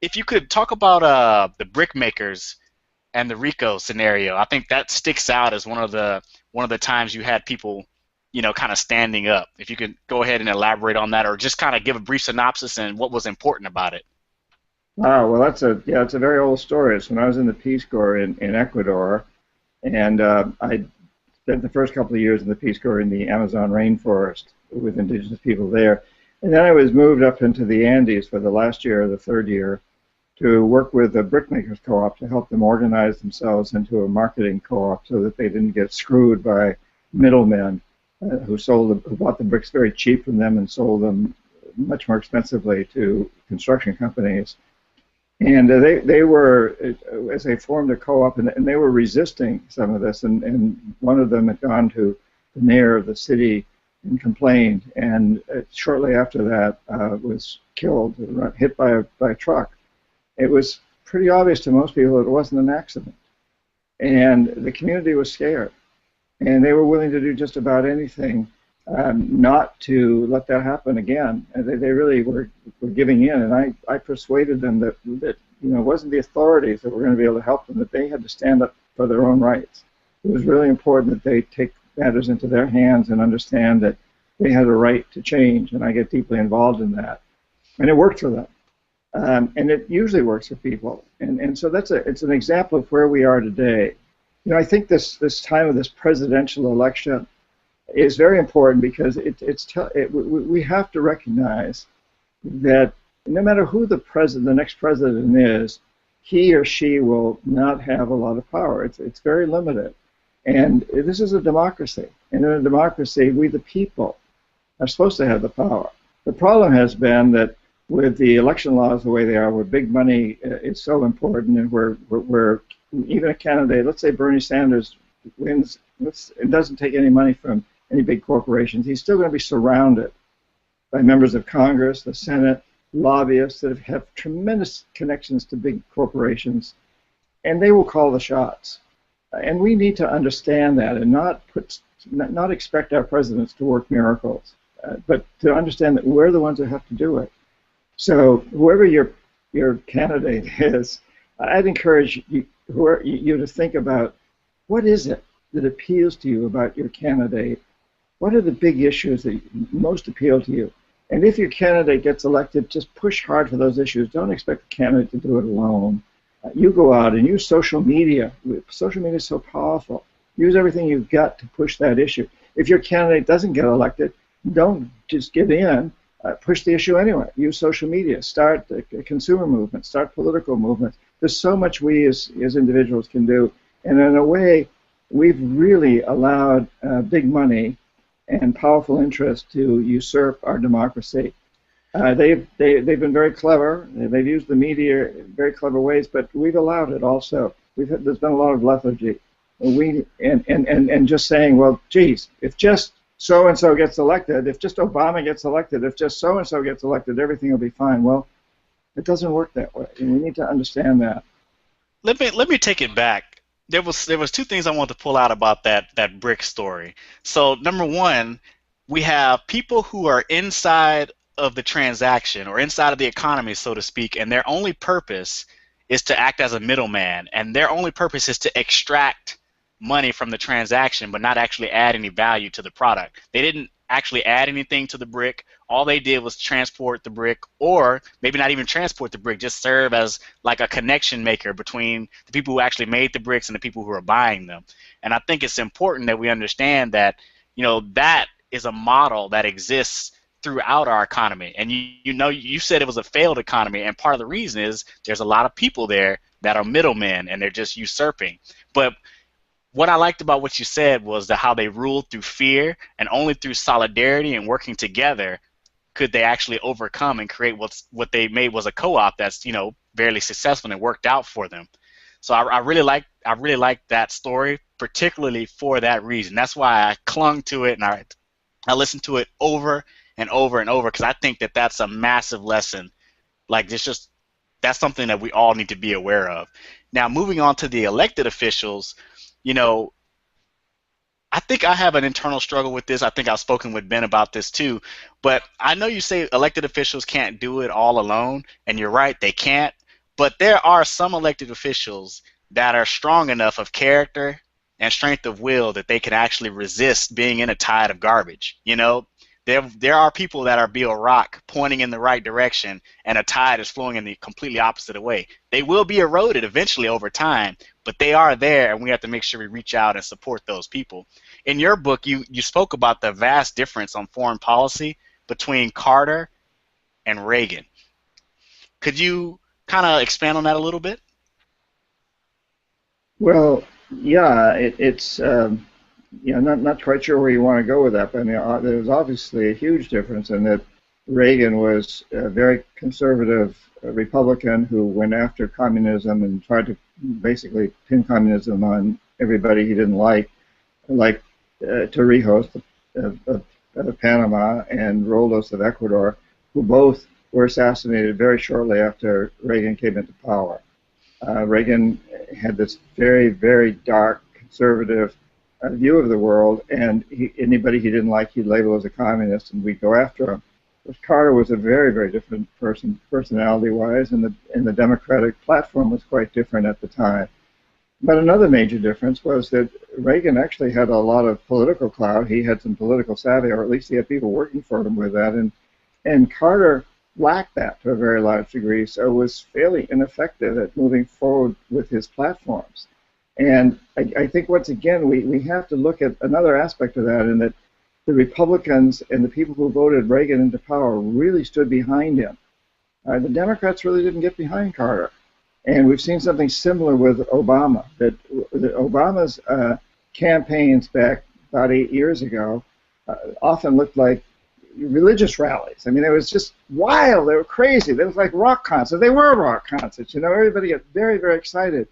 if you could talk about the brick makers and the RICO scenario, I think that sticks out as one of the times you had people, kind of standing up. If you could go ahead and elaborate on that, or just kind of give a brief synopsis and what was important about it. Wow, well, it's a very old story. It's when I was in the Peace Corps in Ecuador, and I spent the first couple of years in the Peace Corps in the Amazon rainforest with indigenous people there. And then I was moved up into the Andes for the last year, the third year, to work with the brickmakers co-op to help them organize themselves into a marketing co-op so that they didn't get screwed by middlemen who bought the bricks very cheap from them and sold them much more expensively to construction companies. And they were, as they formed a co-op, and they were resisting some of this, and one of them had gone to the mayor of the city and complained, and shortly after that was killed, hit by a truck. It was pretty obvious to most people that it wasn't an accident, and the community was scared, and they were willing to do just about anything not to let that happen again. And they really were giving in, and I persuaded them that it wasn't the authorities that were going to be able to help them, that they had to stand up for their own rights. It was really important that they take matters into their hands and understand that they had a right to change, and I get deeply involved in that. And it worked for them. And it usually works for people. And so it's an example of where we are today. I think this time of this presidential election is very important because we have to recognize that no matter who the next president is, he or she will not have a lot of power. It's very limited. And this is a democracy. And in a democracy, we the people are supposed to have the power. The problem has been that with the election laws the way they are, where big money is so important, and where even a candidate, let's say Bernie Sanders wins, it doesn't take any money from any big corporations, he's still going to be surrounded by members of Congress, the Senate, lobbyists that have tremendous connections to big corporations, and they will call the shots. And we need to understand that and not expect our presidents to work miracles, but to understand that we're the ones who have to do it. So whoever your candidate is, I'd encourage you to think about what is it that appeals to you about your candidate. What are the big issues that most appeal to you? And if your candidate gets elected, just push hard for those issues. Don't expect the candidate to do it alone. You go out and use social media. Social media is so powerful. Use everything you've got to push that issue. If your candidate doesn't get elected, don't just give in. Push the issue anyway. Use social media. Start a consumer movement. Start political movements. There's so much we as individuals can do. And in a way, we've really allowed big money and powerful interests to usurp our democracy. They've been very clever. They've used the media in very clever ways, but we've allowed it also. There's been a lot of lethargy. And just saying, well, geez, if just so-and-so gets elected, if just Obama gets elected, if just so-and-so gets elected, everything will be fine. Well, it doesn't work that way, and we need to understand that. Let me take it back. There was two things I wanted to pull out about that brick story. So number one, we have people who are inside of the transaction or inside of the economy, so to speak, and their only purpose is to act as a middleman, and their only purpose is to extract money from the transaction but not actually add any value to the product. They didn't actually add anything to the brick. All they did was transport the brick, or maybe not even transport the brick, just serve as like a connection maker between the people who actually made the bricks and the people who are buying them. And I think it's important that we understand that, that is a model that exists throughout our economy. And you said it was a failed economy, and part of the reason is there's a lot of people there that are middlemen and they're just usurping. But what I liked about what you said was that how they ruled through fear, and only through solidarity and working together could they actually overcome and create what they made was a co-op that's fairly successful and worked out for them. So I really like that story, particularly for that reason. That's why I clung to it, and I listened to it over and over and over, because I think that that's a massive lesson. Like, that's something that we all need to be aware of. Now, moving on to the elected officials, I think I have an internal struggle with this. I think I've spoken with Ben about this too. But I know you say elected officials can't do it all alone, and you're right, they can't. But there are some elected officials that are strong enough of character and strength of will that they can actually resist being in a tide of garbage. You know, there are people that are be a rock pointing in the right direction, and a tide is flowing in the completely opposite way. They will be eroded eventually over time, but they are there, and we have to make sure we reach out and support those people. In your book, you spoke about the vast difference on foreign policy between Carter and Reagan. Could you kind of expand on that a little bit? Well, yeah, it's not quite sure where you want to go with that, but I mean, there was obviously a huge difference in that Reagan was a very conservative Republican who went after communism and tried to basically pin communism on everybody he didn't like Torrijos of Panama and Roldós of Ecuador, who both were assassinated very shortly after Reagan came into power. Reagan had this very, very dark, conservative view of the world, and anybody he didn't like, he'd label as a communist, and we'd go after him. But Carter was a very, very different person, personality-wise, and the Democratic platform was quite different at the time. But another major difference was that Reagan actually had a lot of political clout. He had some political savvy, or at least he had people working for him with that, and Carter lacked that to a very large degree, so was fairly ineffective at moving forward with his platforms. And I think once again we have to look at another aspect of that, in that the Republicans and the people who voted Reagan into power really stood behind him. The Democrats really didn't get behind Carter. And we've seen something similar with Obama, that Obama's campaigns back about 8 years ago often looked like religious rallies. I mean, it was just wild. They were crazy. They was like rock concerts. They were rock concerts. You know, everybody got very, very excited.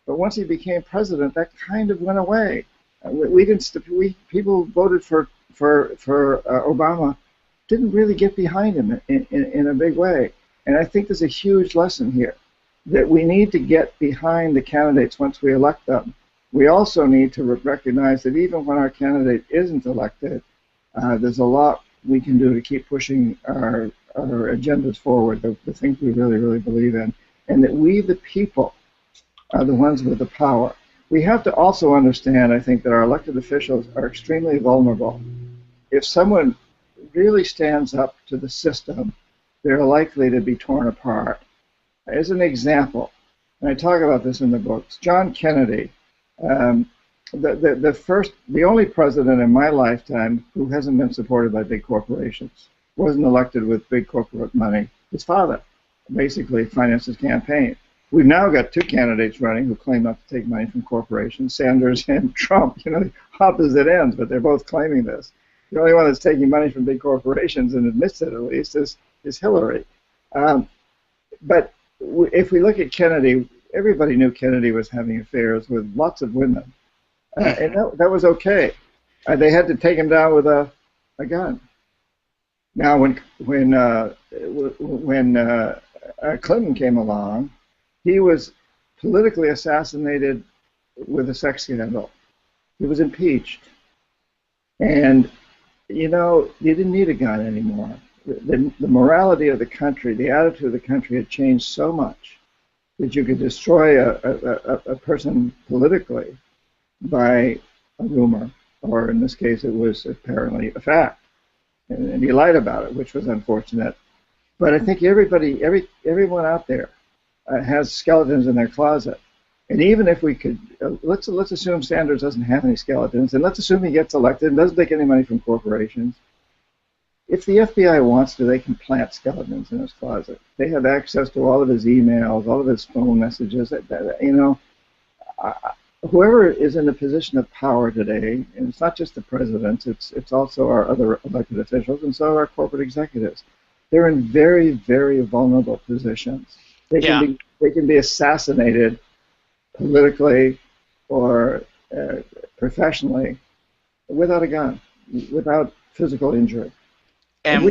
But once he became president, that kind of went away. People voted for Obama didn't really get behind him in a big way. And I think there's a huge lesson here, that we need to get behind the candidates once we elect them. We also need to recognize that even when our candidate isn't elected, there's a lot we can do to keep pushing our agendas forward, the things we really, really believe in, and that we, the people, are the ones with the power. We have to also understand, I think, that our elected officials are extremely vulnerable. If someone really stands up to the system, they're likely to be torn apart. As an example, and I talk about this in the books, John Kennedy, the only president in my lifetime who hasn't been supported by big corporations, wasn't elected with big corporate money. His father basically financed his campaign. We've now got two candidates running who claim not to take money from corporations, Sanders and Trump. You know, opposite ends, but they're both claiming this. The only one that's taking money from big corporations, and admits it at least, is Hillary. But if we look at Kennedy, everybody knew Kennedy was having affairs with lots of women. And that was okay. They had to take him down with a gun. Now, when Clinton came along, he was politically assassinated with a sex scandal. He was impeached. And, you know, you didn't need a gun anymore. The morality of the country, the attitude of the country had changed so much that you could destroy a person politically by a rumor, or in this case it was apparently a fact. And he lied about it, which was unfortunate. But I think everyone out there has skeletons in their closet. And even if we could, let's assume Sanders doesn't have any skeletons, and let's assume he gets elected and doesn't take any money from corporations. If the FBI wants to, they can plant skeletons in his closet. They have access to all of his emails, all of his phone messages. You know, whoever is in the position of power today, and it's not just the president, it's also our other elected officials, and so our corporate executives. They're in very, very vulnerable positions. They can be assassinated politically or professionally without a gun, without physical injury. And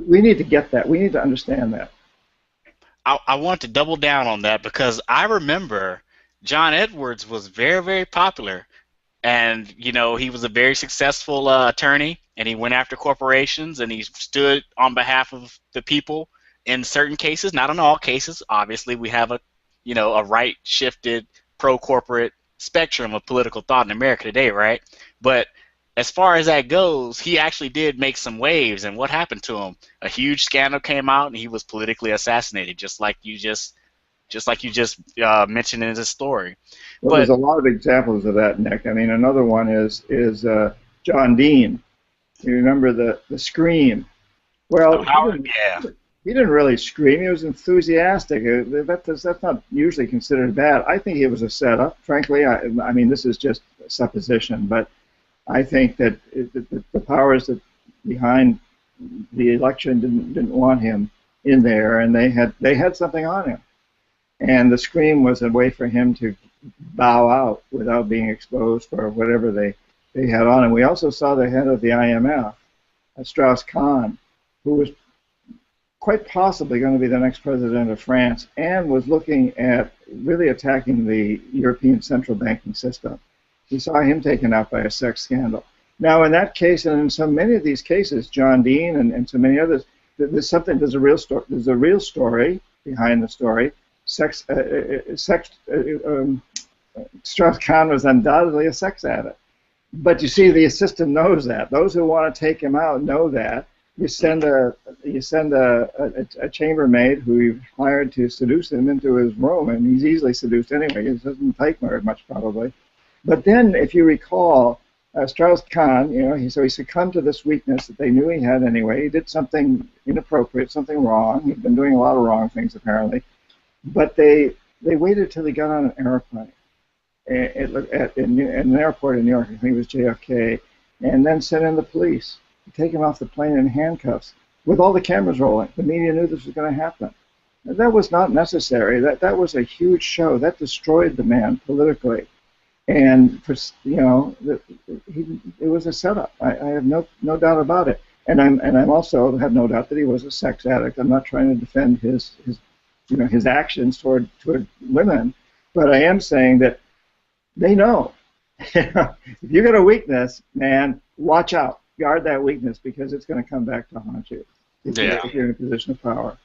we need to get that. We need to understand that. I want to double down on that, because I remember John Edwards was very, very popular, and you know, he was a very successful attorney, and he went after corporations, and he stood on behalf of the people in certain cases, not in all cases. Obviously, we have a a right-shifted, pro-corporate spectrum of political thought in America today, right? But as far as that goes, he actually did make some waves. And what happened to him? A huge scandal came out, and he was politically assassinated, just like you just mentioned in this story. Well, there's But a lot of examples of that, Nick. I mean, another one is John Dean. You remember the scream? Well, Howard, yeah, he didn't really scream. He was enthusiastic. That's not usually considered bad. I think it was a setup. Frankly, I mean, this is just a supposition, but I think that the powers that behind the election didn't want him in there, and they had something on him. And the scream was a way for him to bow out without being exposed for whatever they had on him. We also saw the head of the IMF, Strauss-Kahn, who was quite possibly going to be the next president of France and was looking at really attacking the European central banking system. We saw him taken out by a sex scandal. Now, in that case, and in so many of these cases, John Dean and so many others, there's a real story. There's a real story behind the story. Strauss-Kahn was undoubtedly a sex addict. But you see, the system knows that. Those who want to take him out know that. You send a chambermaid who you've hired to seduce him into his room, and he's easily seduced anyway. It doesn't take very much, probably. But then, if you recall, Strauss-Kahn, so he succumbed to this weakness that they knew he had anyway. He did something inappropriate, something wrong. He'd been doing a lot of wrong things, apparently. But they waited till he got on an airplane at an airport in New York. I think it was JFK, and then sent in the police to take him off the plane in handcuffs with all the cameras rolling. The media knew this was going to happen. And that was not necessary. That was a huge show. That destroyed the man politically, and it was a setup. I have no doubt about it. And I'm also have no doubt that he was a sex addict. I'm not trying to defend his actions toward women, but I am saying that they know. If you got a weakness, man, watch out. Guard that weakness, because it's going to come back to haunt you if you're in a position of power.